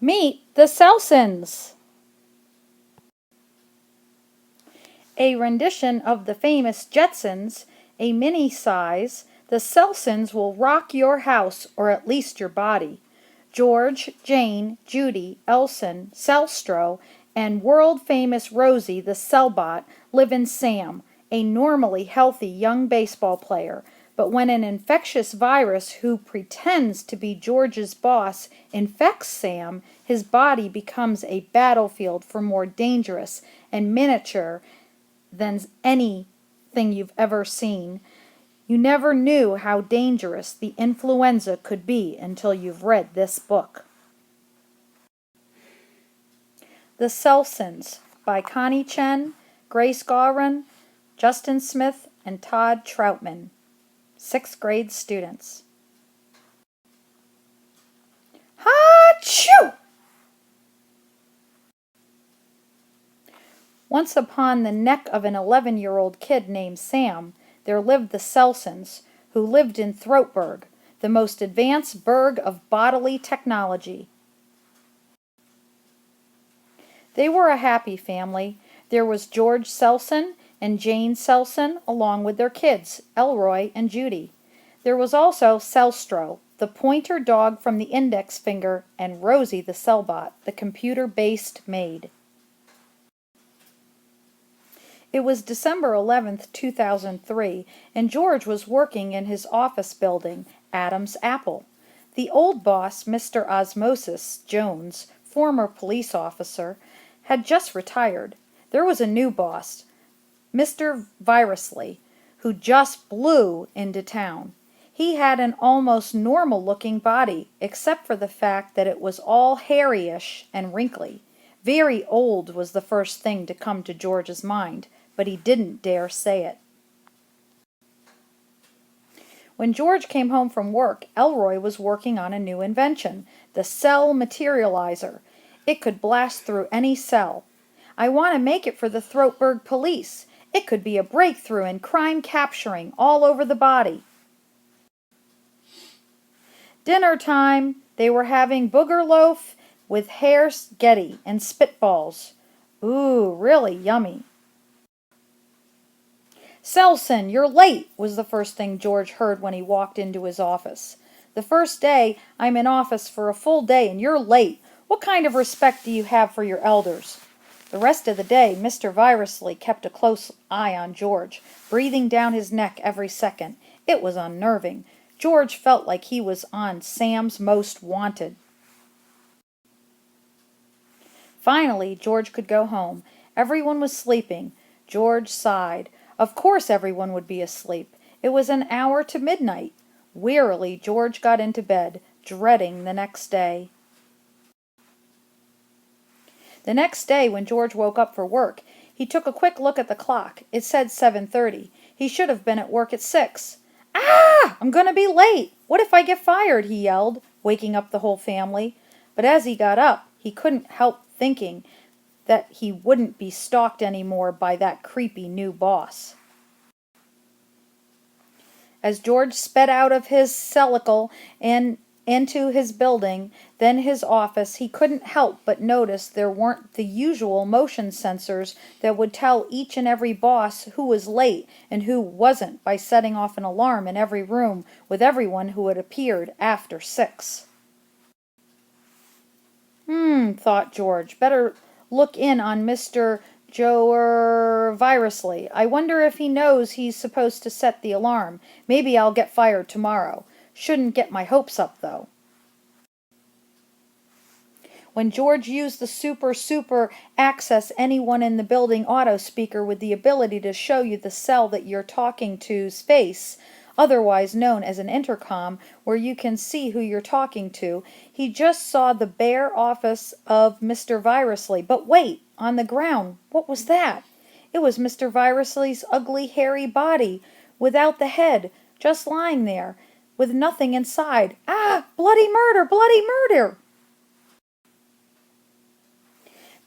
Meet the Cellsons! A rendition of the famous Jetsons, a mini-size, the Cellsons will rock your house, or at least your body. George, Jane, Judy, Elson, Cellstro, and world-famous Rosie the Cellbot live in Sam, a normally healthy young baseball player. But when an infectious virus who pretends to be George's boss infects Sam, his body becomes a battlefield for more dangerous and miniature than anything you've ever seen. You never knew how dangerous the influenza could be until you've read this book. The Cellsons by Connie Chen, Grace Gawron, Justin Smith, and Todd Troutman. 6th grade students. Ha-choo! Once upon the neck of an 11-year-old kid named Sam, there lived the Cellsons, who lived in Throatburg, the most advanced burg of bodily technology. They were a happy family. There was George Cellson and Jane Cellson, along with their kids, Elroy and Judy. There was also Cellstro, the pointer dog from the index finger, and Rosie the Cellbot, the computer-based maid. It was December 11th, 2003, and George was working in his office building, Adam's Apple. The old boss, Mr. Osmosis Jones, former police officer, had just retired. There was a new boss, Mr. Virusley, who just blew into town. He had an almost normal-looking body, except for the fact that it was all hairy-ish and wrinkly. Very old was the first thing to come to George's mind, but he didn't dare say it. When George came home from work, Elroy was working on a new invention, the cell materializer. It could blast through any cell. I want to make it for the Throatburg police. It could be a breakthrough in crime capturing all over the body. Dinner time. They were having booger loaf with hare spaghetti and spitballs. Ooh, really yummy. "Cellson, you're late," was the first thing George heard when he walked into his office. "The first day I'm in office for a full day and you're late. What kind of respect do you have for your elders?" The rest of the day, Mr. Virusley kept a close eye on George, breathing down his neck every second. It was unnerving. George felt like he was on Sam's Most Wanted. Finally, George could go home. Everyone was sleeping. George sighed. Of course everyone would be asleep. It was an hour to midnight. Wearily, George got into bed, dreading the next day. The next day, when George woke up for work, he took a quick look at the clock. It said 7:30. He should have been at work at 6. "Ah! I'm going to be late! What if I get fired?" he yelled, waking up the whole family. But as he got up, he couldn't help thinking that he wouldn't be stalked anymore by that creepy new boss. As George sped out of his cellicle and into his building, then his office, he couldn't help but notice there weren't the usual motion sensors that would tell each and every boss who was late and who wasn't by setting off an alarm in every room with everyone who had appeared after 6. Thought George, better look in on Mr. Virusley. I wonder if he knows he's supposed to set the alarm. Maybe I'll get fired tomorrow. Shouldn't get my hopes up, though. When George used the super access anyone in the building auto speaker with the ability to show you the cell that you're talking to's face, otherwise known as an intercom, where you can see who you're talking to, he just saw the bare office of Mr. Virusley. But wait, on the ground, what was that? It was Mr. Virusley's ugly, hairy body, without the head, just lying there, with nothing inside. Ah! Bloody murder! Bloody murder!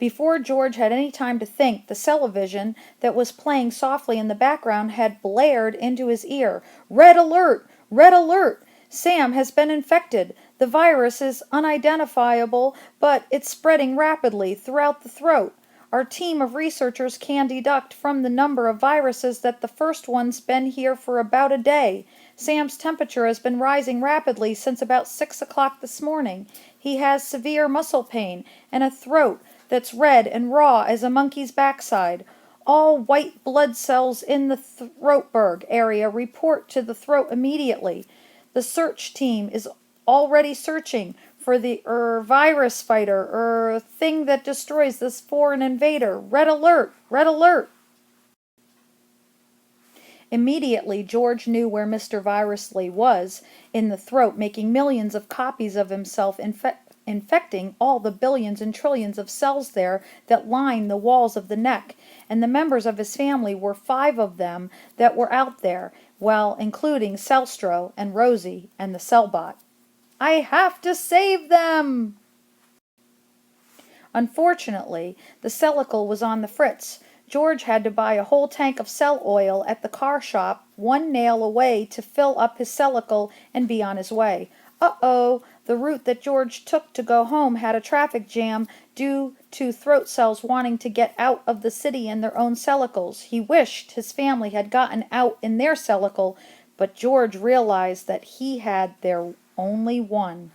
Before George had any time to think, the television that was playing softly in the background had blared into his ear. "Red alert! Red alert! Sam has been infected. The virus is unidentifiable, but it's spreading rapidly throughout the throat. Our team of researchers can deduct from the number of viruses that the first one's been here for about a day. Sam's temperature has been rising rapidly since about 6 o'clock this morning. He has severe muscle pain and a throat that's red and raw as a monkey's backside. All white blood cells in the Throatberg area report to the throat immediately. The search team is already searching for the virus fighter thing that destroys this foreign invader. Red alert! Red alert! Immediately, George knew where Mr. Virusley was in the throat, making millions of copies of himself, infecting all the billions and trillions of cells there that line the walls of the neck. And the members of his family were 5 of them that were out there, well, including Cellstro and Rosie and the Cellbot. I have to save them! Unfortunately, the Cellicle was on the fritz. George had to buy a whole tank of cell oil at the car shop, 1 nail away to fill up his Cellicle and be on his way. Uh-oh, the route that George took to go home had a traffic jam due to throat cells wanting to get out of the city in their own Cellicles. He wished his family had gotten out in their Cellicle, but George realized that he had their only one.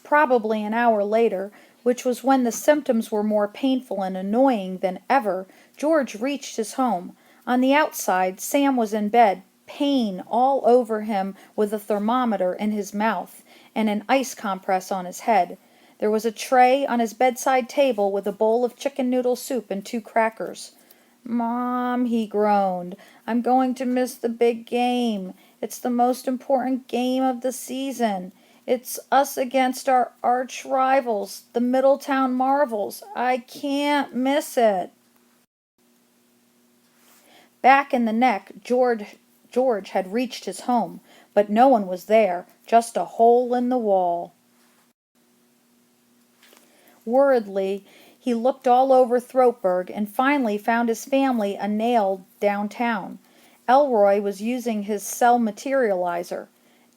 Probably an hour later, which was when the symptoms were more painful and annoying than ever, George reached his home. On the outside, Sam was in bed, pain all over him with a thermometer in his mouth and an ice compress on his head. There was a tray on his bedside table with a bowl of chicken noodle soup and 2 crackers. "Mom," he groaned, "I'm going to miss the big game. It's the most important game of the season. It's us against our arch rivals, the Middletown Marvels. I can't miss it." Back in the neck, George had reached his home, but no one was there, just a hole in the wall. Worriedly, he looked all over Throatberg and finally found his family a nail downtown. Elroy was using his cell materializer.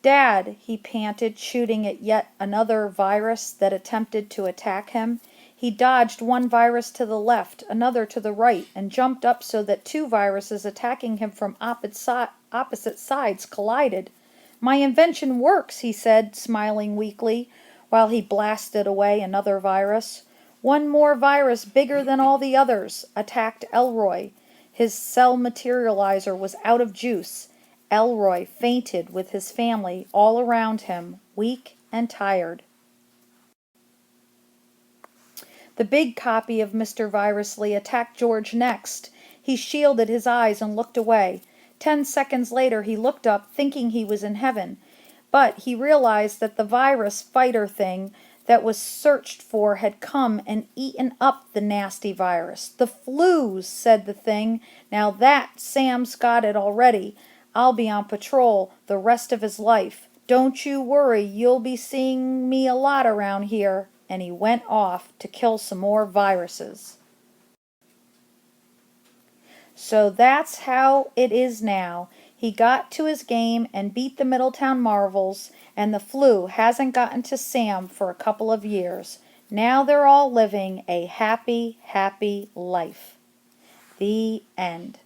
"Dad," he panted, shooting at yet another virus that attempted to attack him. He dodged one virus to the left, another to the right, and jumped up so that 2 viruses attacking him from opposite sides collided. "My invention works," he said, smiling weakly, while he blasted away another virus. One more virus, bigger than all the others, attacked Elroy. His cell materializer was out of juice. Elroy fainted with his family all around him, weak and tired. The big copy of Mr. Virusley attacked George next. He shielded his eyes and looked away. 10 seconds later he looked up, thinking he was in heaven. But he realized that the virus fighter thing that was searched for had come and eaten up the nasty virus. "The flu," said the thing. "Now that Sam's got it already. I'll be on patrol the rest of his life. Don't you worry, you'll be seeing me a lot around here." And he went off to kill some more viruses. So that's how it is now. He got to his game and beat the Middletown Marvels, and the flu hasn't gotten to Sam for a couple of years. Now they're all living a happy, happy life. The end.